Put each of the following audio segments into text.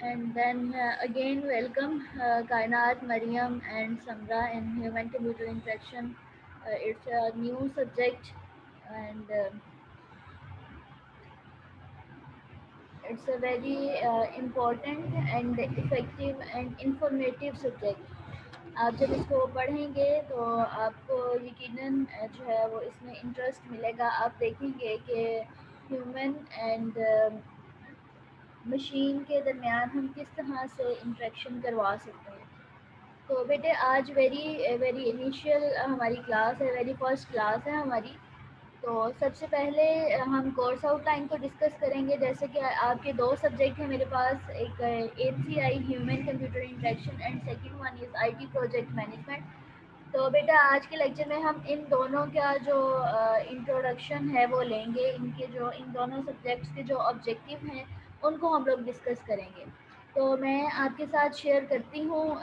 and then again welcome Kainat, Mariam and Samra in human computer interaction. It's a new subject and it's a very important and effective and informative subject. आप जब इसको पढ़ेंगे तो आपको यकीनन जो है वो इसमें इंटरेस्ट मिलेगा। आप देखेंगे कि ह्यूमन एंड मशीन के दरमियान हम किस तरह से इंटरेक्शन करवा सकते हैं। तो बेटे आज वेरी वेरी इनिशियल हमारी क्लास है, वेरी फर्स्ट क्लास है हमारी। तो सबसे पहले हम कोर्स आउटलाइन को डिस्कस करेंगे। जैसे कि आपके दो सब्जेक्ट हैं मेरे पास, एक HCI human computer interaction and second one is IT project management. तो बेटा आज के लेक्चर में हम इन दोनों का जो इंट्रोडक्शन है वो लेंगे। इनके जो इन दोनों सब्जेक्ट्स के जो ऑब्जेक्टिव हैं उनको हम लोग डिस्कस करेंगे। तो मैं आपके साथ शेयर करती हूँ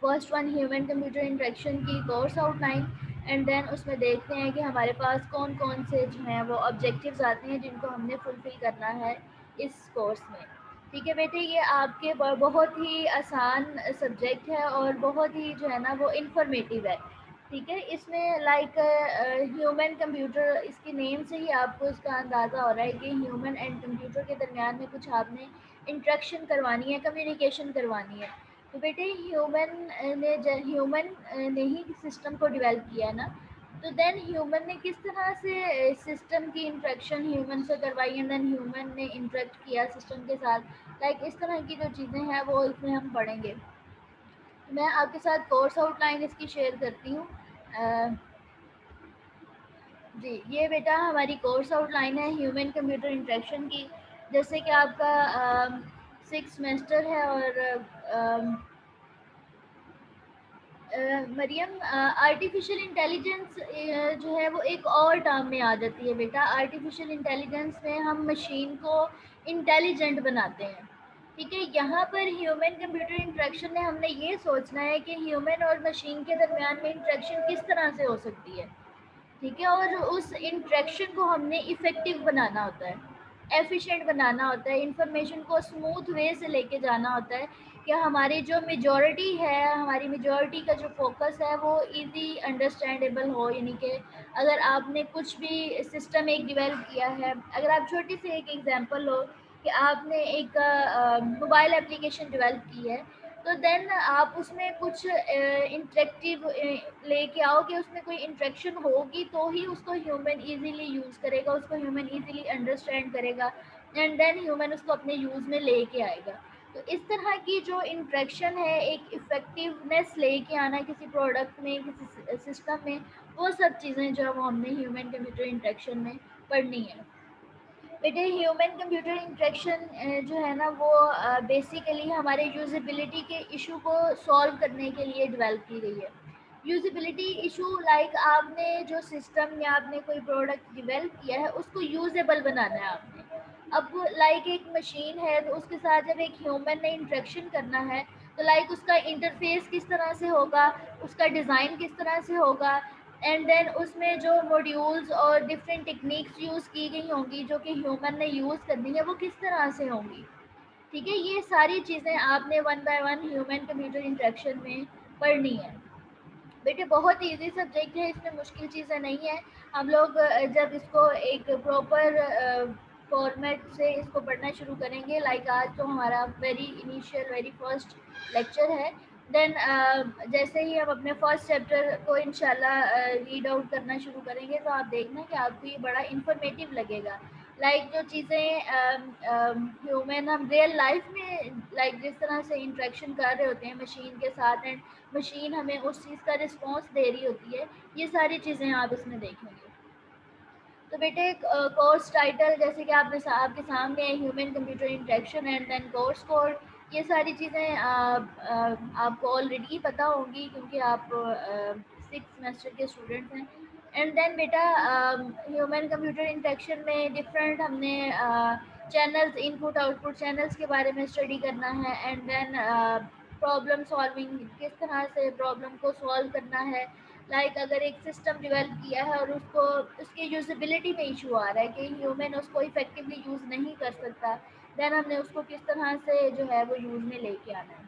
first one human computer interaction की कोर्स आउटलाइन एंड देन उसमें देखते हैं कि हमारे पास कौन कौन से जो हैं वो ऑब्जेक्टिव्स आते हैं जिनको हमने फुलफ़िल करना है इस कोर्स में। ठीक है बेटे, ये आपके बहुत ही आसान सब्जेक्ट है और बहुत ही जो है ना वो इन्फॉर्मेटिव है। ठीक है, इसमें लाइक ह्यूमन कंप्यूटर, इसके नेम से ही आपको इसका अंदाज़ा हो रहा है कि ह्यूमन एंड कंप्यूटर के दरमियान में कुछ आपने इंट्रैक्शन करवानी है, कम्युनिकेशन करवानी है। तो बेटे ह्यूमन ने ही सिस्टम को डेवलप किया है ना, तो देन ह्यूमन ने किस तरह से सिस्टम की इंट्रैक्शन ह्यूमन से करवाई एंड देन ह्यूमन ने इंटरेक्ट किया सिस्टम के साथ। लाइक इस तरह की जो चीज़ें हैं वो इसमें हम पढ़ेंगे। मैं आपके साथ कोर्स आउटलाइन इसकी शेयर करती हूँ। जी, ये बेटा हमारी कोर्स आउटलाइन है ह्यूमन कंप्यूटर इंटरेक्शन की। जैसे कि आपका 6 सेमेस्टर है और मरियम, आर्टिफिशियल इंटेलिजेंस जो है वो एक और टर्म में आ जाती है बेटा। आर्टिफिशियल इंटेलिजेंस में हम मशीन को इंटेलिजेंट बनाते हैं। ठीक है, यहाँ पर ह्यूमन कंप्यूटर इंटरेक्शन में हमने ये सोचना है कि ह्यूमन और मशीन के दरमियान में इंटरेक्शन किस तरह से हो सकती है। ठीक है, और उस इंटरेक्शन को हमने इफ़ेक्टिव बनाना होता है, एफिशिएंट बनाना होता है, इंफॉर्मेशन को स्मूथ वे से लेके जाना होता है कि हमारी जो मेजॉरिटी है, हमारी मेजॉरिटी का जो फोकस है वो इजी अंडरस्टैंडेबल हो। यानी कि अगर आपने कुछ भी सिस्टम एक डेवलप किया है, अगर आप छोटी सी एक एग्जांपल लो कि आपने एक मोबाइल एप्लीकेशन डेवलप की है, तो देन आप उसमें कुछ इंटरेक्टिव लेके आओ कि उसमें कोई इंटरेक्शन होगी तो ही उसको ह्यूमन इजीली यूज़ करेगा, उसको ह्यूमन इजीली अंडरस्टैंड करेगा एंड देन ह्यूमन उसको अपने यूज़ में लेके आएगा। तो इस तरह की जो इंटरेक्शन है, एक इफ़ेक्टिवनेस लेके आना किसी प्रोडक्ट में, किसी सिस्टम में, वो सब चीज़ें जो है वो हमने ह्यूमन कंप्यूटर इंटरेक्शन में पढ़नी है। बेटे ह्यूमन कंप्यूटर इंटरेक्शन जो है ना वो बेसिकली हमारे यूज़ेबिलिटी के इशू को सॉल्व करने के लिए डेवलप की गई है। यूज़ेबिलिटी इशू लाइक आपने जो सिस्टम या आपने कोई प्रोडक्ट डेवलप किया है उसको यूजेबल बनाना है आपने। अब लाइक एक मशीन है तो उसके साथ जब एक ह्यूमन ने इंटरेक्शन करना है तो लाइक उसका इंटरफेस किस तरह से होगा, उसका डिज़ाइन किस तरह से होगा एंड देन उसमें जो मॉड्यूल्स और डिफरेंट टेक्निक्स यूज़ की गई होंगी जो कि ह्यूमन ने यूज़ करनी है वो किस तरह से होंगी। ठीक है, ये सारी चीज़ें आपने one by one human computer interaction में पढ़नी है। बेटे बहुत इजी सब्जेक्ट है, इसमें मुश्किल चीज़ें नहीं है। हम लोग जब इसको एक प्रॉपर फॉर्मेट से इसको पढ़ना शुरू करेंगे, लाइक आज तो हमारा very initial very first lecture है, देन जैसे ही हम अपने फर्स्ट चैप्टर को इंशाल्लाह रीड आउट करना शुरू करेंगे तो आप देखना कि आपको ये बड़ा इंफॉर्मेटिव लगेगा। लाइक जो चीज़ें ह्यूमन हम रियल लाइफ में लाइक जिस तरह से इंटरेक्शन कर रहे होते हैं मशीन के साथ एंड मशीन हमें उस चीज़ का रिस्पॉन्स दे रही होती है, ये सारी चीज़ें आप इसमें देखेंगे। तो बेटे कोर्स टाइटल जैसे कि आपके सामने है human computer interaction and then course code. ये सारी चीज़ें आपको ऑलरेडी पता होंगी क्योंकि आप 6 सेमेस्टर के स्टूडेंट्स हैं। एंड देन बेटा ह्यूमन कंप्यूटर इंटरेक्शन में डिफरेंट हमने चैनल्स, इनपुट आउटपुट चैनल्स के बारे में स्टडी करना है एंड देन प्रॉब्लम सॉल्विंग, किस तरह से प्रॉब्लम को सॉल्व करना है। लाइक अगर एक सिस्टम डेवलप किया है और उसको उसकी यूजेबिलिटी में इशू आ रहा है कि ह्यूमन उसको इफेक्टिवली यूज़ नहीं कर सकता, देन हमने उसको किस तरह से जो है वो यूज़ में लेके आना है।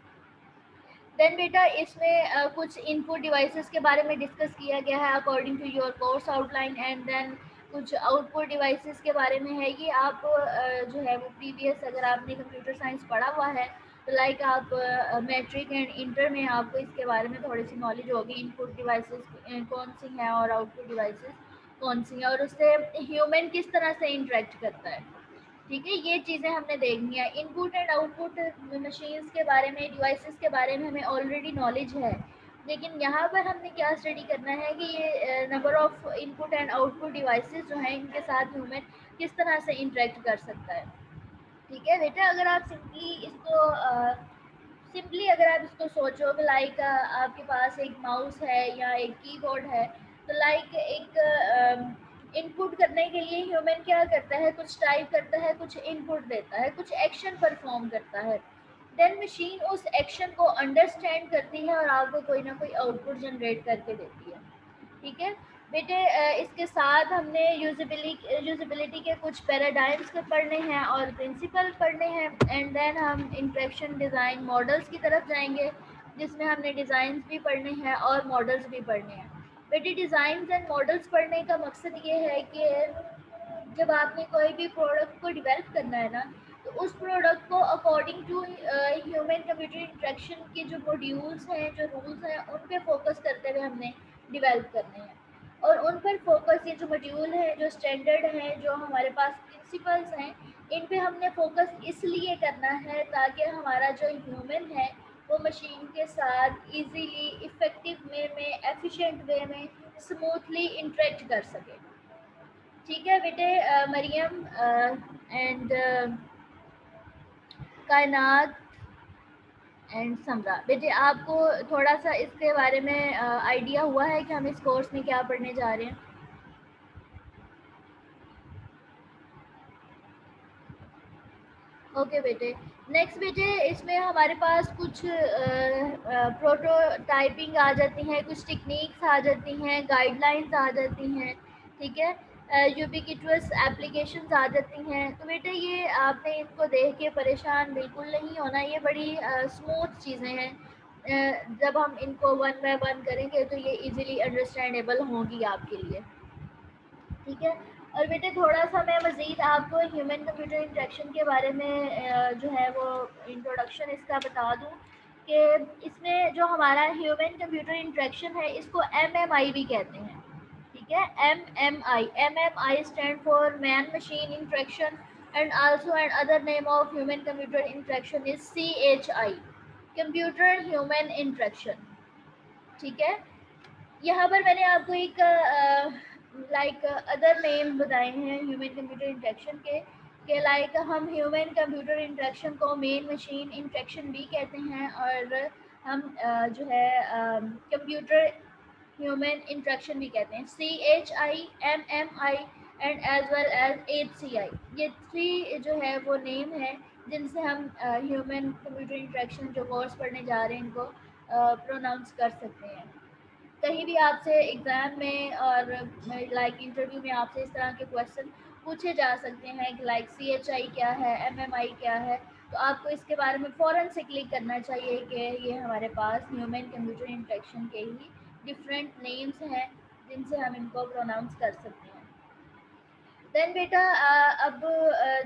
देन बेटा इसमें कुछ इनपुट डिवाइसेस के बारे में डिस्कस किया गया है according to your course outline, and then कुछ आउटपुट डिवाइसेस के बारे में है। ये आप जो है वो प्रीवियस अगर आपने कंप्यूटर साइंस पढ़ा हुआ है तो लाइक आप मैट्रिक एंड इंटर में आपको इसके बारे में थोड़ी सी नॉलेज होगी, इनपुट डिवाइसेस कौन सी हैं और आउटपुट डिवाइसेस कौन सी हैं और उससे ह्यूमन किस तरह से इंटरेक्ट करता है। ठीक है, ये चीज़ें हमने देखनी है। इनपुट एंड आउटपुट मशीन्स के बारे में, डिवाइसेस के बारे में हमें ऑलरेडी नॉलेज है, लेकिन यहाँ पर हमने क्या स्टडी करना है कि ये number of input and output devices जो हैं इनके साथ ह्यूमन किस तरह से इंटरेक्ट कर सकता है। ठीक है बेटा, अगर आप सिंपली अगर आप इसको सोचो कि लाइक आपके पास एक माउस है या एक कीबोर्ड है, तो लाइक एक इनपुट करने के लिए ह्यूमन क्या करता है, कुछ टाइप करता है, कुछ इनपुट देता है, कुछ एक्शन परफॉर्म करता है। देन मशीन उस एक्शन को अंडरस्टैंड करती है और आपको कोई ना कोई आउटपुट जनरेट करके देती है। ठीक है बेटे, इसके साथ हमने यूजिबिलिटी के कुछ पैराडाइम्स के पढ़ने हैं और प्रिंसिपल पढ़ने हैं, एंड देन हम इंटरेक्शन डिज़ाइन मॉडल्स की तरफ जाएंगे जिसमें हमने डिज़ाइंस भी पढ़ने हैं और मॉडल्स भी पढ़ने हैं। बेटे डिज़ाइंस एंड मॉडल्स पढ़ने का मकसद ये है कि जब आपने कोई भी प्रोडक्ट को डिवेल्प करना है ना, तो उस प्रोडक्ट को according to human computer interaction के जो मॉड्यूल्स हैं, जो रूल्स हैं, उन पे फोकस करते हुए हमने डिवेल्प करने हैं। और उन पर फोकस, ये जो मॉड्यूल हैं, जो स्टैंडर्ड हैं, जो हमारे पास प्रिंसिपल्स हैं, इन पे हमने फोकस इसलिए करना है ताकि हमारा जो ह्यूमन है वो मशीन के साथ इजीली, इफ़ेक्टिव वे में, एफिशिएंट वे में, स्मूथली इंटरेक्ट कर सके। ठीक है बेटे, मरियम एंड कायनात एंड समरा, बेटे आपको थोड़ा सा इसके बारे में आइडिया हुआ है कि हम इस कोर्स में क्या पढ़ने जा रहे हैं? ओके बेटे, नेक्स्ट बेटे इसमें हमारे पास कुछ प्रोटोटाइपिंग आ जाती हैं, कुछ टेक्निक्स आ जाती हैं, गाइडलाइंस आ जाती हैं। ठीक है, यूबिक्विटस एप्लीकेशंस आ जाती हैं। तो बेटे ये आपने इनको देख के परेशान बिल्कुल नहीं होना, ये बड़ी स्मूथ चीज़ें हैं। जब हम इनको वन बाय वन करेंगे तो ये इजीली अंडरस्टैंडेबल होंगी आपके लिए। ठीक है, और बेटे थोड़ा सा मैं मज़ीद आपको ह्यूमन कंप्यूटर इंटरेक्शन के बारे में जो है वो इंट्रोडक्शन इसका बता दूं कि इसमें जो हमारा ह्यूमन कंप्यूटर इंटरेक्शन है इसको MMI भी कहते हैं। ठीक है, MMI stand for man machine interaction, and also and other name of human computer interaction is CHI, computer human interaction. ठीक है, यहाँ पर मैंने आपको एक लाइक अदर नेम बताए हैं ह्यूमन कंप्यूटर इंटरेक्शन के लाइक हम ह्यूमन कंप्यूटर इंटरेक्शन को मेन मशीन इंटरेक्शन भी कहते हैं, और हम जो है कंप्यूटर ह्यूमन इंटरेक्शन भी कहते हैं। CHI, MMI and as well as HCI, ये थ्री जो है वो नेम है जिनसे हम ह्यूमन कंप्यूटर इंटरेक्शन जो कोर्स पढ़ने जा रहे हैं इनको प्रोनाउंस कर सकते हैं। कहीं भी आपसे एग्ज़ाम में और लाइक इंटरव्यू में आपसे इस तरह के क्वेश्चन पूछे जा सकते हैं कि लाइक CHI क्या है, MMI क्या है, तो आपको इसके बारे में फ़ौरन से क्लिक करना चाहिए कि ये हमारे पास ह्यूमन कंप्यूटर इंटरेक्शन के ही डिफरेंट नेम्स हैं जिनसे हम इनको प्रोनाउंस कर सकते हैं। देन बेटा अब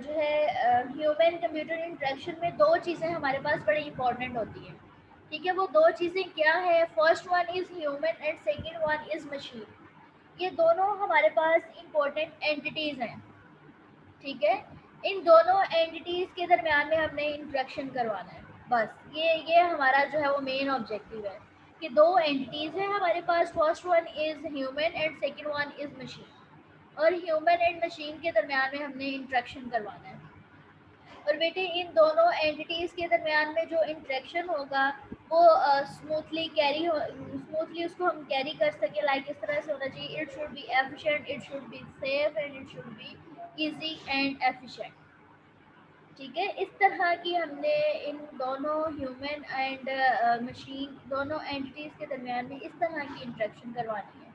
जो है ह्यूमन कंप्यूटर इंटरेक्शन में दो चीज़ें हमारे पास बड़ी इंपॉर्टेंट होती हैं। ठीक है, वो दो चीज़ें क्या है? First one is human and second one is machine. ये दोनों हमारे पास इंपॉर्टेंट एंटिटीज़ हैं। ठीक है, इन दोनों एंटिटीज़ के दरमियान में हमने इंटरेक्शन करवाना है। बस ये हमारा जो है वो मेन ऑब्जेक्टिव है कि दो एंटिटीज़ हैं हमारे पास, first one is human and second one is machine, और ह्यूमन एंड मशीन के दरमियान में हमने इंटरेक्शन करवाना है। और बेटे इन दोनों एंटिटीज़ के दरमियान में जो इंटरेक्शन होगा वो स्मूथली उसको हम कैरी कर सके, लाइक इस तरह से होना चाहिए, it should be efficient, it should be safe and it should be easy and efficient. ठीक है, इस तरह की हमने इन दोनों ह्यूमन एंड मशीन, दोनों एंटिटीज़ के दरमियान में इस तरह की इंटरेक्शन करवानी है।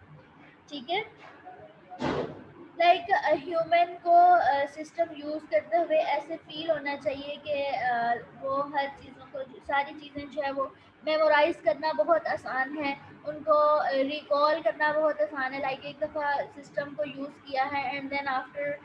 ठीक है, लाइक ह्यूमन को सिस्टम यूज़ करते हुए ऐसे फील होना चाहिए कि वो हर चीज़ों को, सारी चीज़ें जो है वो मेमोराइज करना बहुत आसान है, उनको रिकॉल करना बहुत आसान है। लाइक एक दफ़ा सिस्टम को यूज़ किया है and then after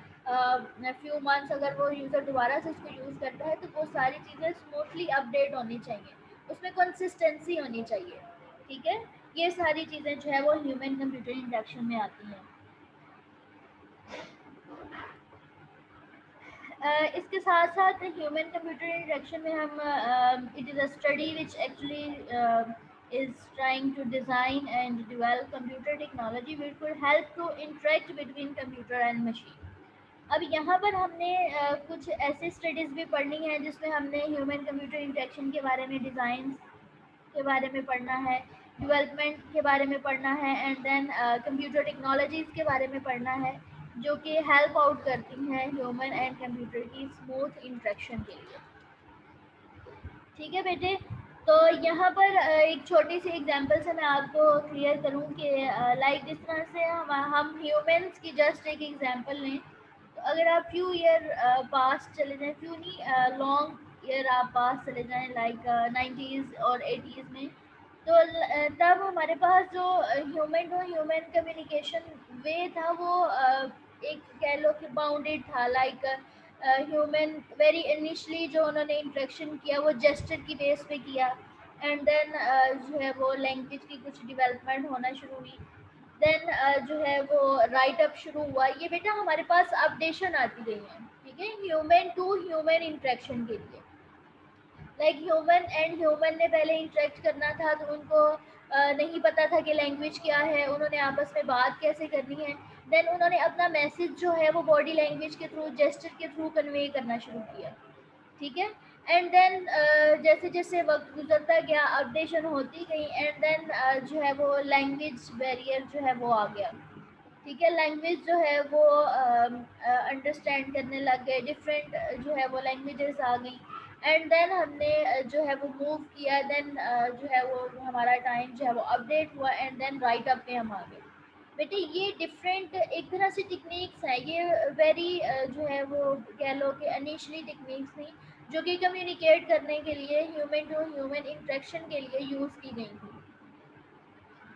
few months अगर वो यूज़र दोबारा से उसको यूज़ करता है तो वो सारी चीज़ें स्मूथली अपडेट होनी चाहिए, उसमें कंसिस्टेंसी होनी चाहिए। ठीक है, ये सारी चीज़ें जो है वो ह्यूमन कंप्यूटर इंटरेक्शन में आती हैं। इसके साथ साथ ह्यूमन कंप्यूटर इंटरेक्शन में हम it is a study which actually is trying to design and develop computer technology which could help to interact between computer and machine। अब यहाँ पर हमने कुछ ऐसे स्टडीज़ भी पढ़नी है जिसमें हमने ह्यूमन कंप्यूटर इंटरेक्शन के बारे में, डिज़ाइन के बारे में पढ़ना है, डेवलपमेंट के बारे में पढ़ना है एंड देन कंप्यूटर टेक्नोलॉजीज़ के बारे में पढ़ना है जो कि हेल्प आउट करती हैं ह्यूमन एंड कंप्यूटर की स्मूथ इंटरेक्शन के लिए। ठीक है बेटे, तो यहाँ पर एक छोटी सी एग्जांपल से मैं आपको क्लियर करूँ कि लाइक जिस तरह से हम ह्यूमंस की जस्ट एक एग्जांपल लें, तो अगर आप फ्यू ईयर पास चले जाएं, फ्यू नहीं लॉन्ग ईयर आप पास चले जाएं लाइक 90s और 80s में, तो तब हमारे पास जो ह्यूमन टू ह्यूमन कम्युनिकेशन वे था वो एक कह लो कि बाउंडेड था। लाइक ह्यूमन वेरी इनिशियली जो उन्होंने इंट्रैक्शन किया वो जेस्चर की बेस पे किया एंड देन जो है वो लैंग्वेज की कुछ डेवलपमेंट होना शुरू हुई, देन जो है वो राइट अप शुरू हुआ। ये बेटा हमारे पास अपडेशन आती गई है, ठीक है, ह्यूमन टू ह्यूमन इंट्रैक्शन के लिए। लाइक ह्यूमन एंड ह्यूमन ने पहले इंटरेक्ट करना था तो उनको नहीं पता था कि लैंग्वेज क्या है, उन्होंने आपस में बात कैसे करनी है। देन उन्होंने अपना मैसेज जो है वो बॉडी लैंग्वेज के थ्रू, जेस्चर के थ्रू कन्वे करना शुरू किया। ठीक है, एंड देन जैसे जैसे वक्त गुजरता गया अपडेशन होती गई एंड देन जो है वो लैंग्वेज बैरियर जो है वो आ गया। ठीक है, लैंग्वेज जो है वो अंडरस्टैंड करने लग गए, डिफरेंट जो है वो लैंग्वेजेस आ गई एंड देन हमने जो है वो मूव किया, देन जो है वो हमारा टाइम जो है वो अपडेट हुआ एंड देन राइट अप पे हम आ गए। बेटे ये डिफरेंट एक तरह से टेक्निक्स हैं, ये वेरी जो है वो कह लो कि इनिशियली टेक्निक्स थी जो कि कम्युनिकेट करने के लिए, ह्यूमन टू ह्यूमन इंटरेक्शन के लिए यूज़ की गई थी।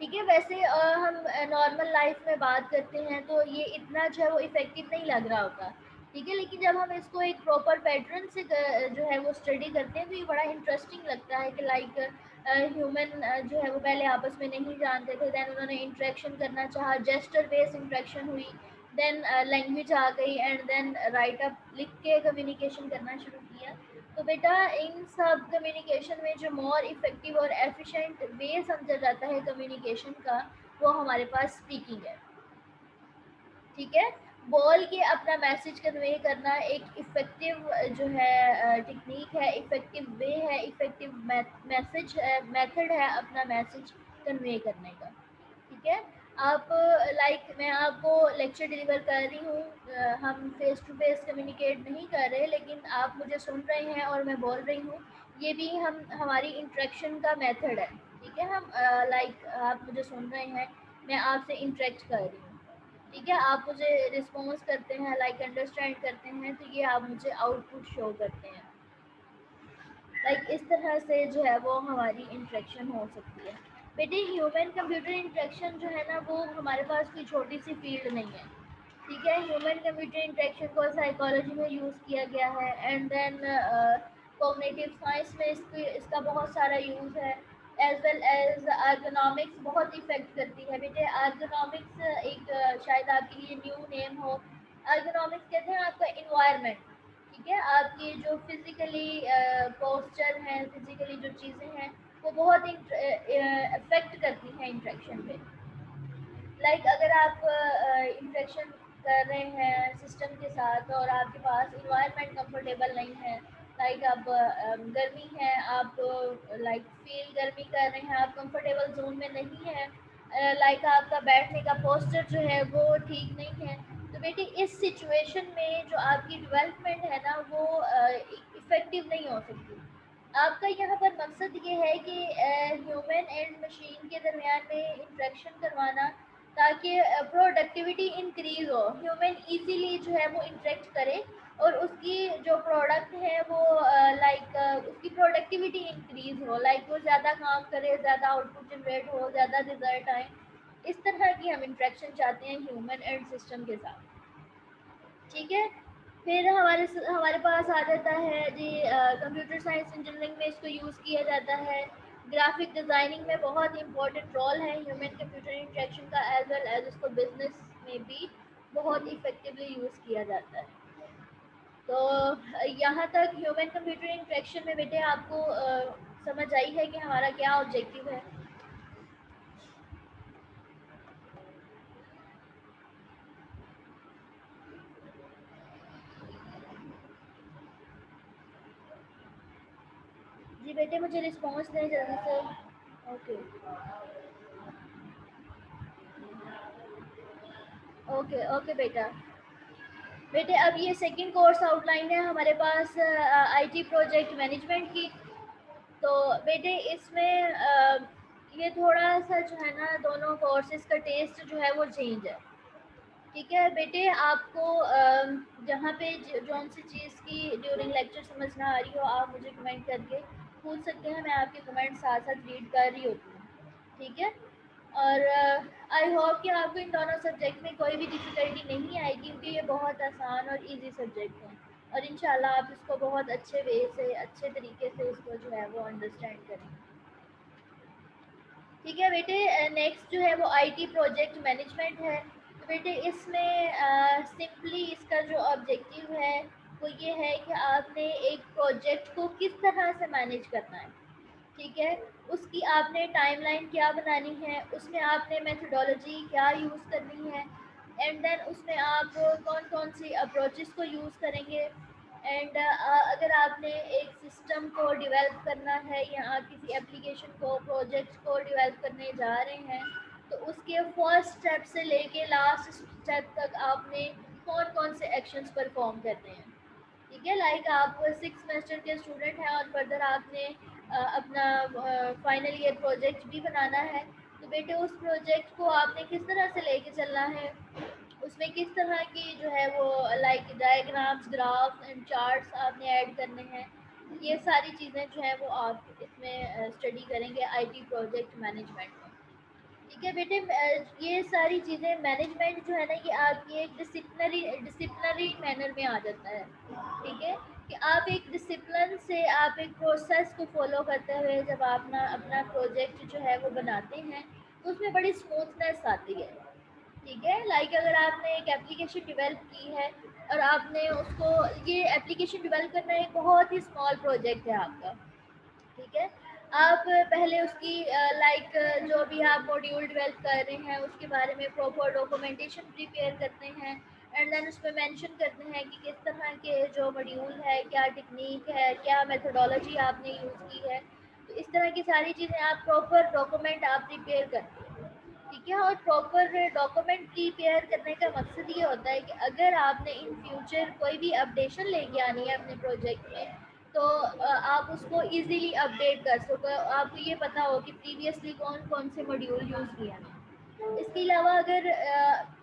ठीक है, वैसे हम नॉर्मल लाइफ में बात करते हैं तो ये इतना जो है वो इफ़ेक्टिव नहीं लग रहा होता। ठीक है, लेकिन जब हम इसको एक प्रॉपर पैटर्न से जो है वो स्टडी करते हैं तो ये बड़ा इंटरेस्टिंग लगता है कि लाइक ह्यूमन जो है वो पहले आपस में नहीं जानते थे, देन उन्होंने इंटरेक्शन करना चाहा, जेस्चर बेस्ड इंटरेक्शन हुई, देन लैंग्वेज आ गई एंड देन राइट अप लिख के कम्युनिकेशन करना शुरू किया। तो बेटा इन सब कम्युनिकेशन में जो मोर इफ़ेक्टिव और एफिशिएंट वे समझा जाता है कम्युनिकेशन का, वो हमारे पास स्पीकिंग है। ठीक है, बोल के अपना मैसेज कन्वे करना एक इफ़ेक्टिव जो है टेक्निक है, इफ़ेक्टिव वे है, इफ़ेक्टिव मैसेज मेथड है अपना मैसेज कन्वे करने का। ठीक है, आप लाइक मैं आपको लेक्चर डिलीवर कर रही हूँ, हम फेस टू फेस कम्युनिकेट नहीं कर रहे, लेकिन आप मुझे सुन रहे हैं और मैं बोल रही हूँ, ये भी हम हमारी इंटरेक्शन का मेथड है। ठीक है, हम लाइक आप मुझे सुन रहे हैं, मैं आपसे इंटरेक्ट कर रही हूँ। ठीक है, आप मुझे रिस्पॉन्स करते हैं, लाइक अंडरस्टैंड करते हैं, तो ये आप मुझे आउटपुट शो करते हैं। लाइक इस तरह से जो है वो हमारी इंटरेक्शन हो सकती है। बेटे ह्यूमन कंप्यूटर इंटरेक्शन जो है ना वो हमारे पास कोई छोटी सी फील्ड नहीं है। ठीक है, ह्यूमन कंप्यूटर इंटरेक्शन को साइकोलॉजी में यूज़ किया गया है एंड देन कॉग्निटिव साइंस में इसका बहुत सारा यूज़ है, एज वेल एज अर्गोनॉमिक्स बहुत इफेक्ट करती है। बेटे अर्गोनॉमिक्स एक शायद आपके लिए न्यू नेम हो। अर्गोनॉमिक्स कहते हैं आपका इन्वायरमेंट। ठीक है, आपकी जो फिजिकली पोस्चर है, फिजिकली जो चीज़ें हैं वो बहुत इफेक्ट करती हैं इंटरेक्शन पे। लाइक अगर आप इंटरेक्शन कर रहे हैं सिस्टम के साथ और आपके पास इन्वायरमेंट कंफर्टेबल नहीं है, लाइक अब गर्मी है, आप लाइक फील गर्मी कर रहे हैं, आप कंफर्टेबल जोन में नहीं है, लाइक आपका बैठने का पोस्चर जो है वो ठीक नहीं है, तो बेटी इस सिचुएशन में जो आपकी डेवलपमेंट है ना वो इफ़ेक्टिव नहीं हो सकती। आपका यहाँ पर मकसद ये है कि ह्यूमन एंड मशीन के दरमियान में इंटरेक्शन करवाना, ताकि प्रोडक्टिविटी इंक्रीज हो, ह्यूमन इजीली जो है वो इंटरेक्ट करे और उसकी जो प्रोडक्ट है वो लाइक उसकी प्रोडक्टिविटी इंक्रीज हो, लाइक वो ज़्यादा काम करे, ज़्यादा आउटपुट जनरेट हो, ज़्यादा रिजल्ट आए। इस तरह की हम इंटरेक्शन चाहते हैं ह्यूमन एंड सिस्टम के साथ। ठीक है, फिर हमारे पास आ जाता है जी कंप्यूटर साइंस इंजीनियरिंग में इसको यूज़ किया जाता है। ग्राफिक डिज़ाइनिंग में बहुत इंपॉर्टेंट रोल है ह्यूमन कंप्यूटर इंटरेक्शन का, एज वेल एज उसको बिजनेस में भी बहुत इफेक्टिवली यूज़ किया जाता है। तो यहाँ तक ह्यूमन कंप्यूटर इंटरेक्शन में बेटे आपको समझ आई है कि हमारा क्या ऑब्जेक्टिव है। जी बेटे मुझे रिस्पॉन्स दें जल्दी से। ओके ओके ओके बेटा। बेटे अब ये सेकंड कोर्स आउटलाइन है हमारे पास आईटी प्रोजेक्ट मैनेजमेंट की। तो बेटे इसमें ये थोड़ा सा जो है ना दोनों कोर्सेज का टेस्ट जो है वो चेंज है। ठीक है बेटे, आपको जहाँ पे जौन सी चीज़ की ड्यूरिंग लेक्चर समझ ना आ रही हो आप मुझे कमेंट करके पूछ सकते हैं, मैं आपके कमेंट साथ साथ रीड कर रही होती हूँ। ठीक है, और आई होप कि आपको इन दोनों सब्जेक्ट में कोई भी डिफ़िकल्टी नहीं आएगी, क्योंकि ये बहुत आसान और इजी सब्जेक्ट हैं और इंशाल्लाह आप इसको बहुत अच्छे वे से, अच्छे तरीके से इसको जो है वो अंडरस्टैंड करेंगे। ठीक है बेटे, नेक्स्ट जो है वो आईटी प्रोजेक्ट मैनेजमेंट है। तो बेटे इसमें सिंपली इसका जो ऑब्जेक्टिव है वो ये है कि आपने एक प्रोजेक्ट को किस तरह से मैनेज करना है। ठीक है, उसकी आपने टाइमलाइन क्या बनानी है, उसमें आपने मेथडोलॉजी क्या यूज़ करनी है, एंड देन उसमें आप कौन कौन सी अप्रोचेस को यूज़ करेंगे। एंड अगर आपने एक सिस्टम को डेवलप करना है या आप किसी एप्लीकेशन को, प्रोजेक्ट को डेवलप करने जा रहे हैं, तो उसके फर्स्ट स्टेप से लेके लास्ट स्टेप तक आपने कौन कौन से एक्शंस परफॉर्म करने हैं। ठीक है, लाइक आप 6 सेमेस्टर के स्टूडेंट हैं और फर्दर आपने अपना फाइनल ईयर प्रोजेक्ट भी बनाना है। तो बेटे उस प्रोजेक्ट को आपने किस तरह से लेके चलना है, उसमें किस तरह की जो है वो like diagrams, graphs and charts आपने ऐड करने हैं, ये सारी चीज़ें जो है वो आप इसमें स्टडी करेंगे आईटी प्रोजेक्ट मैनेजमेंट में। ठीक है बेटे, ये सारी चीज़ें मैनेजमेंट जो है ना ये आपकी एक डिसिप्लिनरी मैनर में आ जाता है। ठीक है, कि आप एक डिसिप्लिन से, आप एक प्रोसेस को फॉलो करते हुए जब आप अपना अपना प्रोजेक्ट जो है वो बनाते हैं तो उसमें बड़ी स्मूथनेस आती है। ठीक है, लाइक अगर आपने एक एप्लीकेशन डेवलप की है और आपने उसको, ये एप्लीकेशन डेवलप करना एक बहुत ही स्मॉल प्रोजेक्ट है आपका। ठीक है, आप पहले उसकी लाइक जो भी आप मॉड्यूल डेवलप कर रहे हैं उसके बारे में प्रॉपर डॉक्यूमेंटेशन प्रिपेयर करते हैं, एंड देन उसमें मेंशन करते हैं कि किस तरह के जो मॉड्यूल है, क्या टेक्निक है, क्या मेथोडोलॉजी आपने यूज़ की है। तो इस तरह की सारी चीज़ें आप प्रॉपर डॉक्यूमेंट आप प्रिपेयर करते हैं। ठीक है, और प्रॉपर डॉक्यूमेंट प्रिपेयर करने का मकसद ये होता है कि अगर आपने इन फ्यूचर कोई भी अपडेशन लेके आनी है अपने प्रोजेक्ट में, तो आप उसको इजीली अपडेट कर सको, आपको ये पता हो कि प्रीवियसली कौन कौन से मॉड्यूल यूज़ किए हैं। इसके अलावा अगर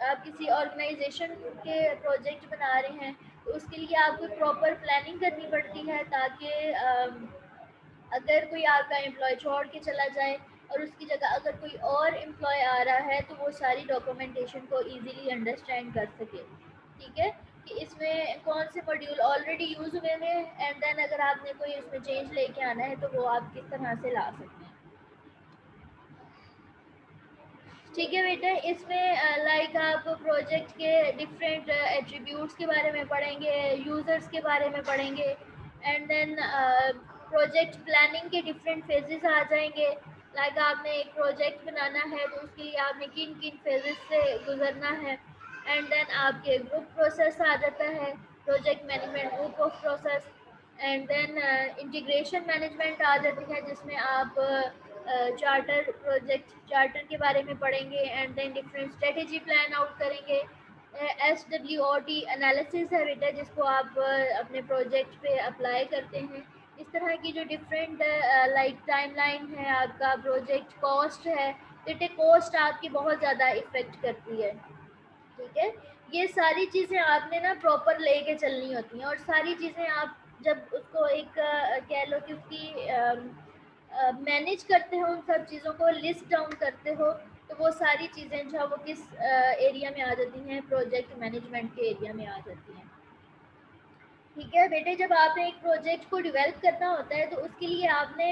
आप किसी ऑर्गेनाइजेशन के प्रोजेक्ट बना रहे हैं तो उसके लिए आपको प्रॉपर प्लानिंग करनी पड़ती है, ताकि अगर कोई आपका एम्प्लॉय छोड़ के चला जाए और उसकी जगह अगर कोई और एम्प्लॉय आ रहा है तो वो सारी डॉक्यूमेंटेशन को इजीली अंडरस्टैंड कर सके। ठीक है, कि इसमें कौन से मॉड्यूल ऑलरेडी यूज़ हुए हैं, एंड देन अगर आपने कोई उसमें चेंज लेके आना है तो वो आप किस तरह से ला सकते हैं। ठीक है बेटा, इसमें लाइक आप प्रोजेक्ट के डिफरेंट एट्रीब्यूट्स के बारे में पढ़ेंगे, यूज़र्स के बारे में पढ़ेंगे, एंड देन प्रोजेक्ट प्लानिंग के डिफरेंट फेजेस आ जाएंगे। लाइक आपने एक प्रोजेक्ट बनाना है तो उसके लिए आपने किन किन फेजेस से गुजरना है, एंड देन आपके ग्रुप प्रोसेस आ जाता है, project management group of process, and then integration management आ जाती है जिसमें आप चार्टर, प्रोजेक्ट चार्टर के बारे में पढ़ेंगे, and then different strategy plan out करेंगे। SWOT एनालिसिस है बेटा जिसको आप अपने प्रोजेक्ट पे अप्लाई करते हैं। इस तरह की जो डिफरेंट लाइक टाइमलाइन है, आपका प्रोजेक्ट कॉस्ट है, बेटे कॉस्ट आपकी बहुत ज़्यादा इफ़ेक्ट करती है, ठीक है। ये सारी चीज़ें आपने ना प्रॉपर लेके चलनी होती हैं, और सारी चीज़ें आप जब उसको एक कह लो कि उसकी मैनेज करते हो, उन सब चीज़ों को लिस्ट डाउन करते हो, तो वो सारी चीज़ें जो है वो किस एरिया में आ जाती हैं, प्रोजेक्ट मैनेजमेंट के एरिया में आ जाती हैं। ठीक है बेटे, जब आपने एक प्रोजेक्ट को डेवलप करना होता है तो उसके लिए आपने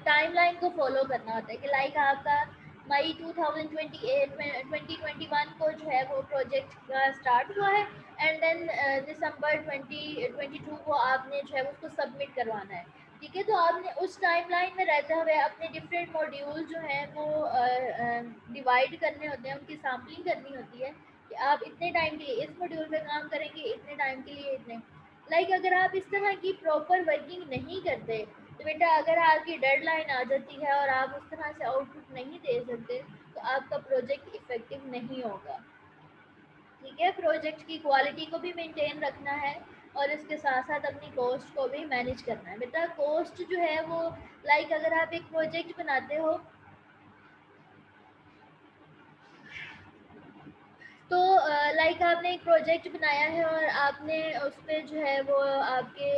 टाइमलाइन को फॉलो करना होता है कि लाइक आपका मई 2028 में 2021 को जो है वो प्रोजेक्ट का स्टार्ट हुआ है, एंड देन दिसंबर 2022 को आपने जो है उसको सबमिट करवाना है। ठीक है, तो आपने उस टाइमलाइन में रहते हुए अपने डिफरेंट मॉड्यूल जो हैं वो डिवाइड करने होते हैं, उनकी सैम्पलिंग करनी होती है कि आप इतने टाइम के लिए इस मॉड्यूल पे काम करेंगे, इतने टाइम के लिए इतने। अगर आप इस तरह की प्रॉपर वर्किंग नहीं करते, तो बेटा अगर आपकी डेडलाइन आ जाती है और आप उस तरह से आउटपुट नहीं दे सकते, तो आपका प्रोजेक्ट इफेक्टिव नहीं होगा। ठीक है, प्रोजेक्ट की क्वालिटी को भी मेंटेन रखना है, और इसके साथ साथ अपनी कॉस्ट को भी मैनेज करना है। बेटा कॉस्ट जो है वो अगर आप एक प्रोजेक्ट बनाते हो, तो आपने एक प्रोजेक्ट बनाया है और आपने उस पर जो है वो आपके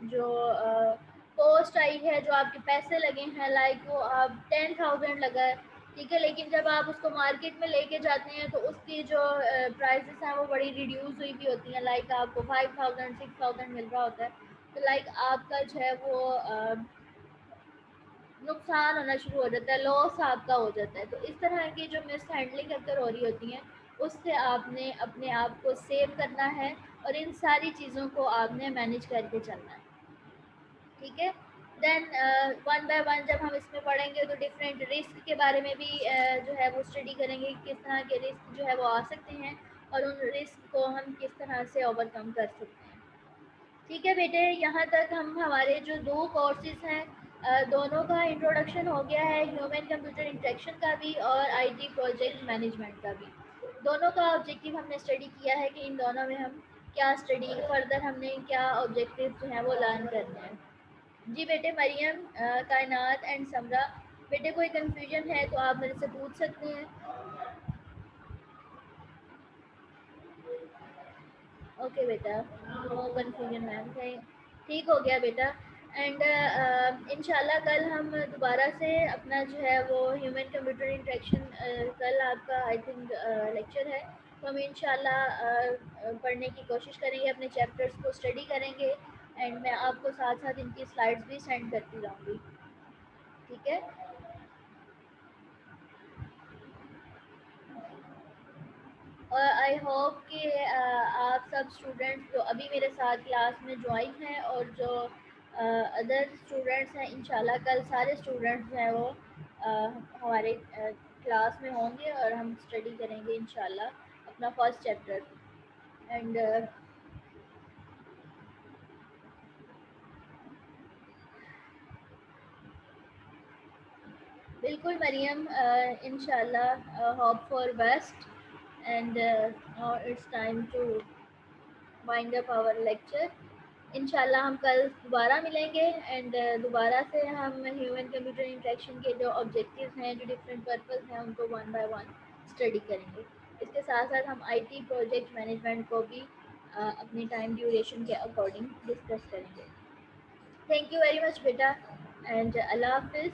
जो कॉस्ट आई है, जो आपके पैसे लगे हैं, वो आप 10,000 लगा है। ठीक है, लेकिन जब आप उसको मार्केट में लेके जाते हैं तो उसकी जो प्राइसेस हैं वो बड़ी रिड्यूस हुई भी होती हैं, आपको 5,000 6,000 मिल रहा होता है। तो आपका जो है वो नुकसान होना शुरू हो जाता है, लॉस आपका हो जाता है। तो इस तरह की जो मिस हैंडलिंग अगर हो रही होती हैं, उससे आपने अपने आप को सेव करना है, और इन सारी चीज़ों को आपने मैनेज करके चलना है। ठीक है, देन वन बाय वन जब हम इसमें पढ़ेंगे तो डिफरेंट रिस्क के बारे में भी जो है वो स्टडी करेंगे, किस तरह के रिस्क जो है वो आ सकते हैं, और उन रिस्क को हम किस तरह से ओवरकम कर सकते हैं। ठीक है बेटे, यहाँ तक हम हमारे जो दो कोर्सेज हैं, दोनों का इंट्रोडक्शन हो गया है, ह्यूमन कंप्यूटर इंटरेक्शन का भी और आईटी प्रोजेक्ट मैनेजमेंट का भी। दोनों का ऑब्जेक्टिव हमने स्टडी किया है कि इन दोनों में हम क्या स्टडी फर्दर हमने क्या ऑब्जेक्टिव जो है वो लर्न करने हैं। जी बेटे, मरियम, कायनात एंड समरा, बेटे कोई कंफ्यूजन है तो आप मेरे से पूछ सकते हैं। ओके बेटा, नो कंफ्यूजन मैम, ठीक हो गया बेटा। एंड इंशाल्लाह कल हम दोबारा से अपना जो है वो ह्यूमन कंप्यूटर इंटरेक्शन, कल आपका आई थिंक लेक्चर है, तो हम इंशाल्लाह पढ़ने की कोशिश करेंगे, अपने चैप्टर्स को स्टडी करेंगे, एंड मैं आपको साथ साथ इनकी स्लाइड्स भी सेंड करती रहूँगी। ठीक है, और आई होप कि आप सब स्टूडेंट्स जो अभी मेरे साथ क्लास में ज्वाइन हैं, और जो अदर स्टूडेंट्स हैं, इंशाल्लाह कल सारे स्टूडेंट्स हैं वो हमारे क्लास में होंगे, और हम स्टडी करेंगे इंशाल्लाह अपना फर्स्ट चैप्टर। एंड बिल्कुल मरियम, इंशाल्लाह hope for best, and it's time to wind up our lecture. इंशाल्लाह हम कल दोबारा मिलेंगे, एंड दोबारा से हम ह्यूमन कंप्यूटर इंटरेक्शन के जो ऑब्जेक्टिव्स हैं, जो डिफरेंट पर्पस हैं, उनको वन बाय वन स्टडी करेंगे। इसके साथ साथ हम आईटी प्रोजेक्ट मैनेजमेंट को भी अपनी टाइम ड्यूरेशन के अकॉर्डिंग डिस्कस करेंगे। थैंक यू वेरी मच बेटा, एंड अल्लाह हाफिज़।